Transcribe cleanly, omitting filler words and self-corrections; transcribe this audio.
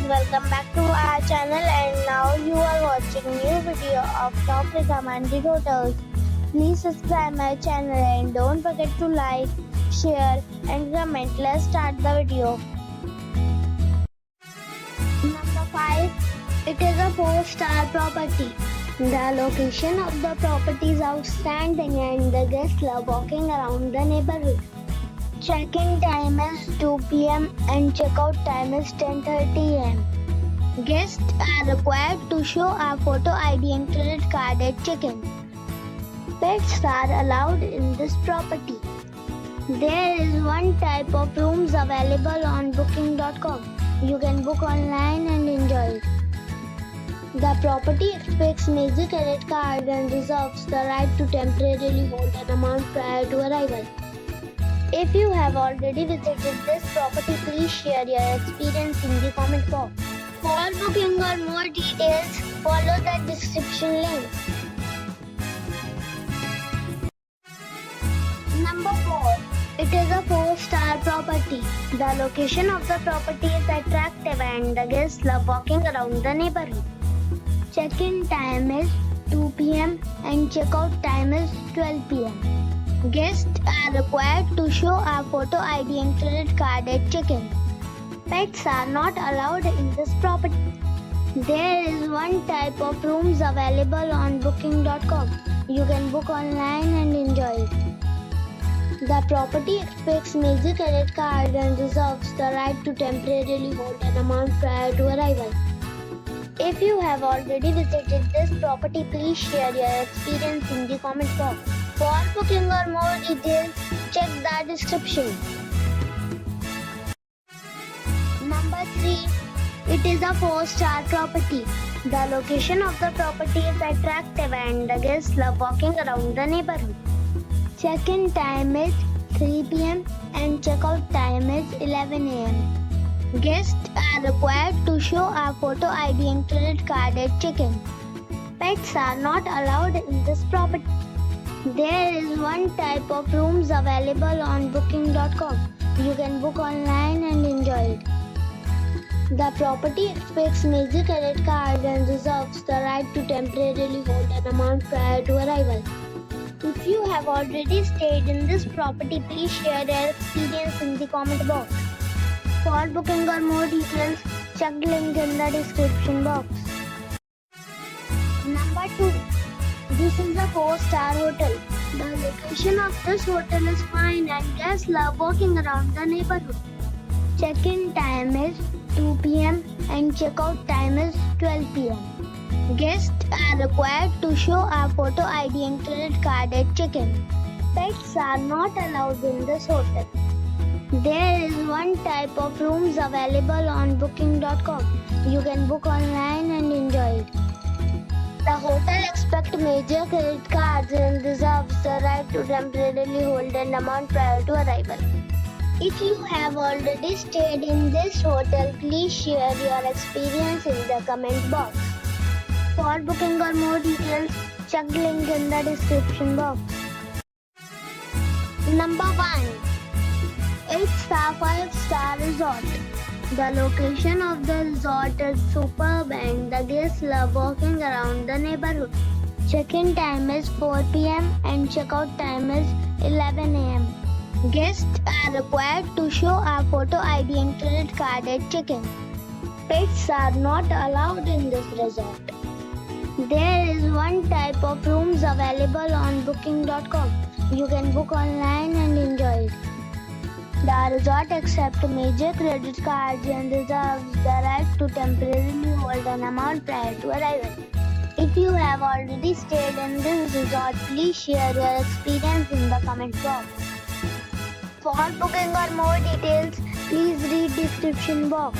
welcome back to our channel, and now you are watching new video of top recommended hotels. Please subscribe my channel and don't forget to like, share and comment. Let's start the video. Number 5. It is a 4-star property. The location of the property is outstanding and the guests love walking around the neighborhood. Check-in time is 2 p.m. and check-out time is 10:30 a.m. Guests are required to show a photo ID and credit card at check-in. Pets are allowed in this property. There is one type of rooms available on booking.com. You can book online and enjoy it. The property expects major credit card and reserves the right to temporarily hold an amount prior to arrival. If you have already visited this property, please share your experience in the comment box. For booking or more details, follow the description link. Number 4. It is a 4-star property. The location of the property is attractive and the guests love walking around the neighborhood. Check-in time is 2 p.m. and check-out time is 12 p.m. Guests are required to show a photo ID and credit card at check-in. Pets are not allowed in this property. There is one type of rooms available on booking.com. You can book online and enjoy it. The property expects major credit card and reserves the right to temporarily hold an amount prior to arrival. If you have already visited this property, please share your experience in the comment box. For booking or more details, check the description. Number 3. It is a 4-star property. The location of the property is attractive and the guests love walking around the neighborhood. Check-in time is 3 p.m. and check-out time is 11 a.m. Guests are required to show a photo ID and credit card at check-in. Pets are not allowed in this property. There is one type of rooms available on booking.com. You can book online and enjoy it. The property expects major credit card and reserves the right to temporarily hold an amount prior to arrival. If you have already stayed in this property, please share your experience in the comment box. For booking or more details, check the link in the description box. Number 2. This is a 4-star hotel. The location of this hotel is fine and guests love walking around the neighborhood. Check-in time is 2 p.m. and check-out time is 12 p.m. Guests are required to show a photo ID and credit card at check-in. Pets are not allowed in this hotel. There is one type of rooms available on booking.com. You can book online and enjoy it. The hotel expects major credit cards and reserves the right to temporarily hold an amount prior to arrival. If you have already stayed in this hotel, please share your experience in the comment box. For booking or more details, check the link in the description box. Number 1. It's a 5-star resort. The location of the resort is superb and the guests love walking around the neighborhood. Check-in time is 4 p.m. and check-out time is 11 a.m. Guests are required to show a photo ID and credit card at check-in. Pets are not allowed in this resort. There is one type of rooms available on booking.com. You can book online and enjoy it. The resort accepts major credit cards and reserves the right to temporarily hold an amount prior to arrival. If you have already stayed in this resort, please share your experience in the comment box. For booking or more details, please read description box.